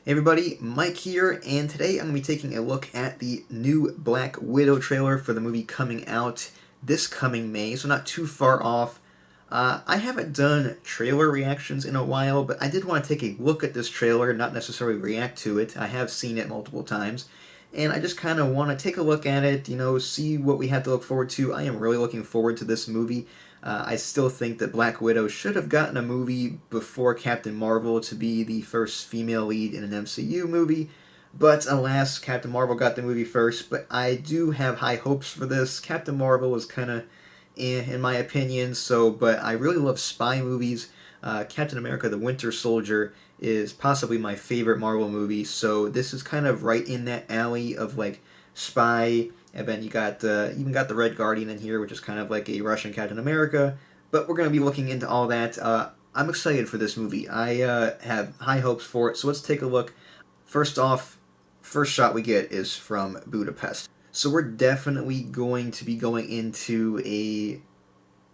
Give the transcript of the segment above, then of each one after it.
Hey everybody, Mike here, and today I'm going to be taking a look at the new Black Widow trailer for the movie coming out this coming May, so not too far off. I haven't done trailer reactions in a while, but I did want to take a look at this trailer, not necessarily react to it. I have seen it multiple times, and I just kind of want to take a look at it, see what we have to look forward to. I am really looking forward to this movie. I still think that Black Widow should have gotten a movie before Captain Marvel to be the first female lead in an MCU movie, but alas, Captain Marvel got the movie first. But I do have high hopes for this. Captain Marvel is kind of in my opinion, but I really love spy movies. Captain America the Winter Soldier is possibly my favorite Marvel movie, so this is kind of right in that alley of like spy. And then you got even got the Red Guardian in here, which is kind of like a Russian Captain America. But we're going to be looking into all that. I'm excited for this movie. I have high hopes for it. So let's take a look. First off, first shot we get is from Budapest. So we're definitely going to be going into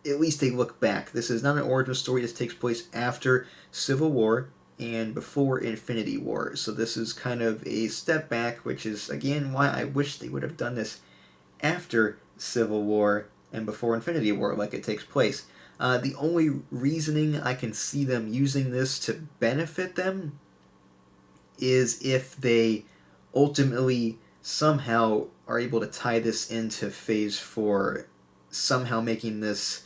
at least a look back. This is not an origin story. This takes place after Civil War and before Infinity War. So this is kind of a step back, which is, again, why I wish they would have done this after Civil War and before Infinity War, like it takes place. The only reasoning I can see them using this to benefit them is if they ultimately somehow are able to tie this into Phase 4, somehow making this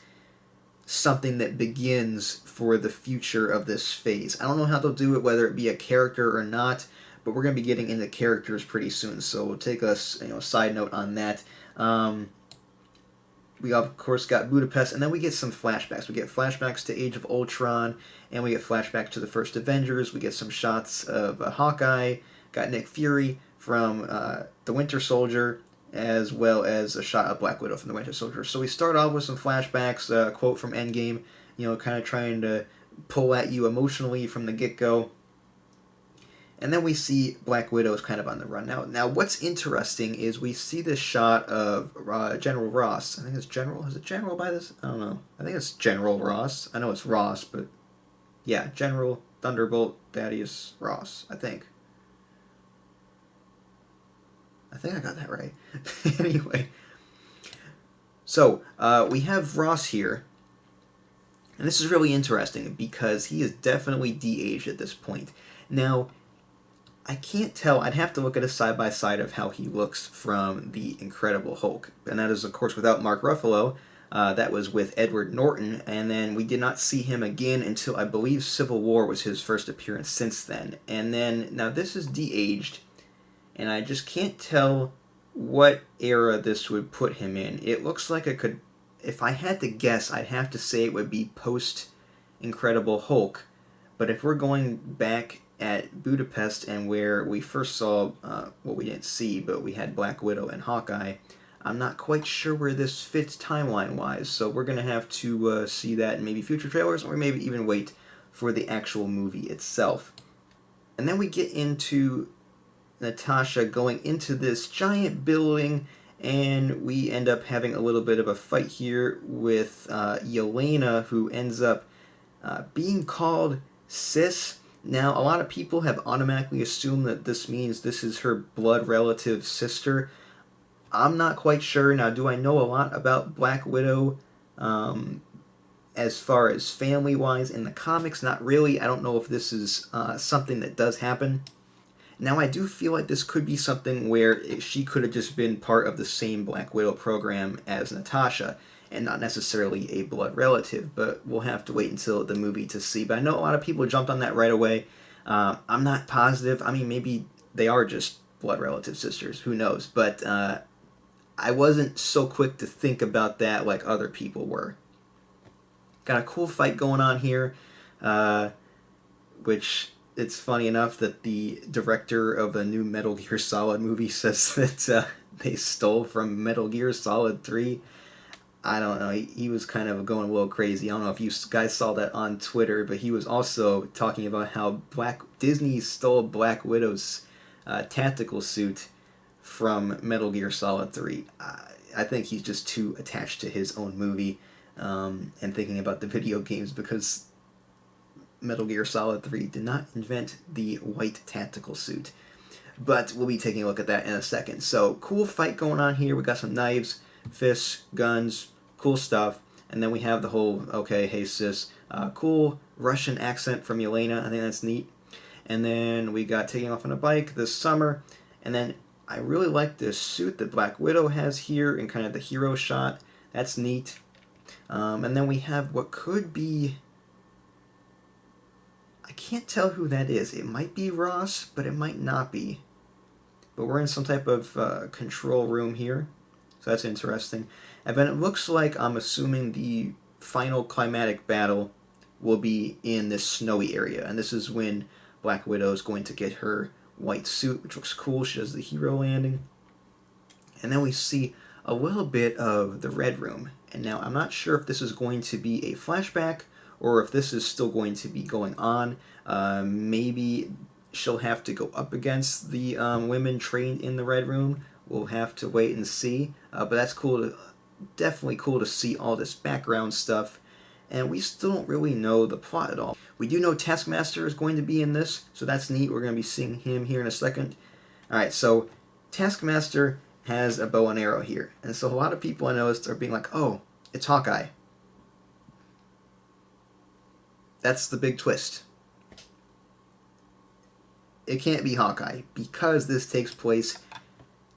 something that begins for the future of this phase. I don't know how they'll do it, whether it be a character or not, but we're going to be getting into characters pretty soon, so we'll take a side note on that. We of course got Budapest, and then we get some flashbacks. We get flashbacks to Age of Ultron, and we get flashbacks to the first Avengers. We get some shots of Hawkeye, got Nick Fury from the Winter Soldier, as well as a shot of Black Widow from the Winter Soldier. So we start off with some flashbacks, a quote from Endgame, kind of trying to pull at you emotionally from the get-go. And then we see Black Widow is kind of on the run. Now what's interesting is we see this shot of General Ross. I think it's General. Is it General by this? I don't know. I think it's General Ross. I know it's Ross, but yeah, General Thunderbolt Thaddeus Ross, I think. I think I got that right. Anyway, so we have Ross here, and this is really interesting because he is definitely de-aged at this point. Now, I can't tell. I'd have to look at a side-by-side of how he looks from the Incredible Hulk, and that is, of course, without Mark Ruffalo. That was with Edward Norton, and then we did not see him again until, I believe, Civil War was his first appearance since then. And then, now this is de-aged, and I just can't tell what era this would put him in. It looks like it could, if I had to guess, I'd have to say it would be post-Incredible Hulk. But if we're going back at Budapest and where we first saw, we didn't see, but we had Black Widow and Hawkeye, I'm not quite sure where this fits timeline-wise, so we're going to have to see that in maybe future trailers, or maybe even wait for the actual movie itself. And then we get into Natasha going into this giant building, and we end up having a little bit of a fight here with Yelena, who ends up being called Sis. Now, a lot of people have automatically assumed that this means this is her blood relative sister. I'm not quite sure. Now, do I know a lot about Black Widow as far as family-wise in the comics? Not really. I don't know if this is something that does happen. Now, I do feel like this could be something where she could have just been part of the same Black Widow program as Natasha, and not necessarily a blood relative, but we'll have to wait until the movie to see. But I know a lot of people jumped on that right away. I'm not positive. I mean, maybe they are just blood relative sisters. Who knows? But I wasn't so quick to think about that like other people were. Got a cool fight going on here, which... It's funny enough that the director of a new Metal Gear Solid movie says that they stole from Metal Gear Solid 3. I don't know, he was kind of going a little crazy. I don't know if you guys saw that on Twitter, but he was also talking about how Disney stole Black Widow's tactical suit from Metal Gear Solid 3. I think he's just too attached to his own movie and thinking about the video games, because Metal Gear Solid 3 did not invent the white tactical suit. But we'll be taking a look at that in a second. So, cool fight going on here. We got some knives, fists, guns, cool stuff. And then we have the whole, okay, hey sis, cool Russian accent from Yelena. I think that's neat. And then we got taking off on a bike this summer. And then I really like this suit that Black Widow has here in kind of the hero shot. That's neat. And then we have what could be... I can't tell who that is. It might be Ross, but it might not be. But we're in some type of control room here. So that's interesting. And then it looks like, I'm assuming, the final climatic battle will be in this snowy area. And this is when Black Widow is going to get her white suit, which looks cool. She does the hero landing. And then we see a little bit of the Red Room. And now I'm not sure if this is going to be a flashback or if this is still going to be going on. Maybe she'll have to go up against the women trained in the Red Room. We'll have to wait and see. But that's cool. Definitely cool to see all this background stuff. And we still don't really know the plot at all. We do know Taskmaster is going to be in this, so that's neat. We're going to be seeing him here in a second. Alright, so Taskmaster has a bow and arrow here. And so a lot of people I noticed are being like, oh, it's Hawkeye. That's the big twist. It can't be Hawkeye, because this takes place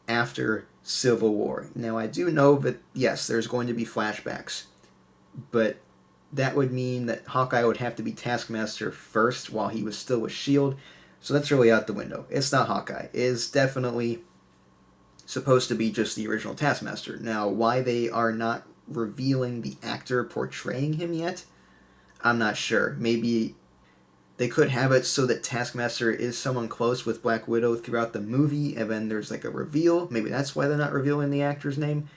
after Civil War. Now, I do know that, yes, there's going to be flashbacks, but that would mean that Hawkeye would have to be Taskmaster first while he was still with S.H.I.E.L.D., so that's really out the window. It's not Hawkeye. It is definitely supposed to be just the original Taskmaster. Now, why they are not revealing the actor portraying him yet, I'm not sure. Maybe they could have it so that Taskmaster is someone close with Black Widow throughout the movie, and then there's like a reveal. Maybe that's why they're not revealing the actor's name.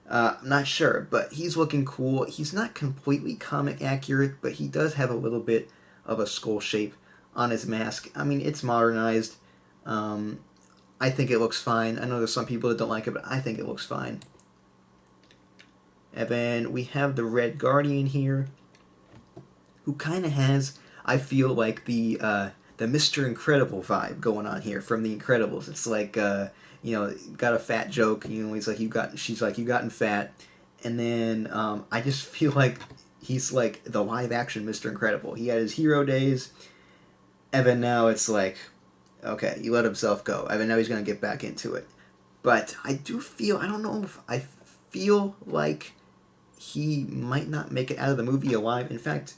I'm not sure, but he's looking cool. He's not completely comic accurate, but he does have a little bit of a skull shape on his mask. I mean, it's modernized. I think it looks fine. I know there's some people that don't like it, but I think it looks fine. And then we have the Red Guardian here, who kind of has, I feel like, the Mr. Incredible vibe going on here from The Incredibles. It's like, you know, got a fat joke. You know, he's like, she's like, you've gotten fat. And then I just feel like he's like the live action Mr. Incredible. He had his hero days, and then now it's like, okay, he let himself go. And then now he's going to get back into it. But I do feel, I don't know if I feel like he might not make it out of the movie alive. In fact,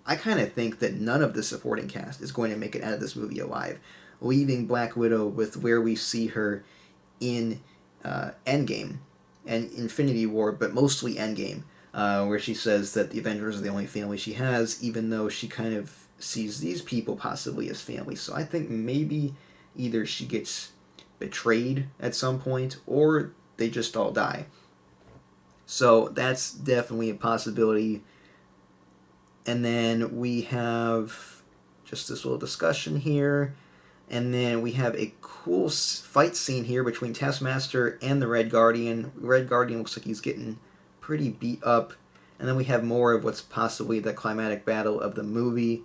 I kind of think that none of the supporting cast is going to make it out of this movie alive, leaving Black Widow with where we see her in Endgame and Infinity War, but mostly Endgame, where she says that the Avengers are the only family she has, even though she kind of sees these people possibly as family. So I think maybe either she gets betrayed at some point, or they just all die. So that's definitely a possibility. And then we have just this little discussion here. And then we have a cool fight scene here between Taskmaster and the Red Guardian. Red Guardian looks like he's getting pretty beat up. And then we have more of what's possibly the climatic battle of the movie.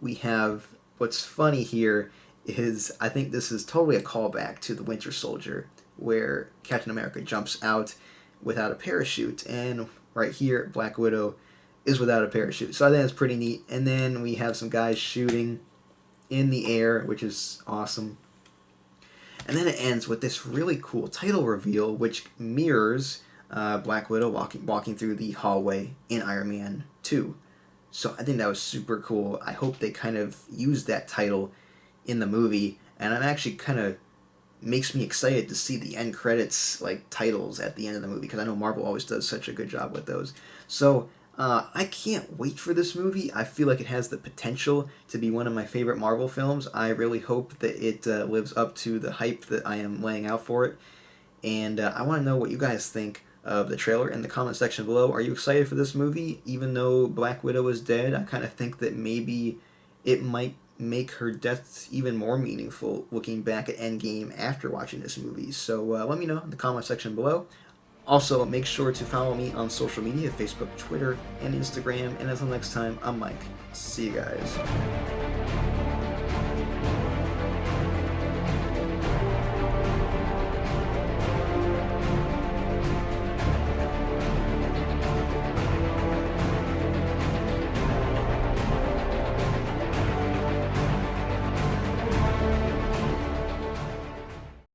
We have, what's funny here is, I think this is totally a callback to the Winter Soldier, where Captain America jumps out without a parachute. And right here, Black Widow is without a parachute. So I think that's pretty neat. And then we have some guys shooting in the air, which is awesome. And then it ends with this really cool title reveal, which mirrors Black Widow walking through the hallway in Iron Man 2. So I think that was super cool. I hope they kind of use that title in the movie. And it actually kind of makes me excited to see the end credits, like, titles at the end of the movie, because I know Marvel always does such a good job with those. So I can't wait for this movie. I feel like it has the potential to be one of my favorite Marvel films. I really hope that it lives up to the hype that I am laying out for it. And I want to know what you guys think of the trailer in the comment section below. Are you excited for this movie? Even though Black Widow is dead, I kind of think that maybe it might make her death even more meaningful looking back at Endgame after watching this movie. So let me know in the comment section below. Also, make sure to follow me on social media, Facebook, Twitter, and Instagram. And until next time, I'm Mike. See you guys.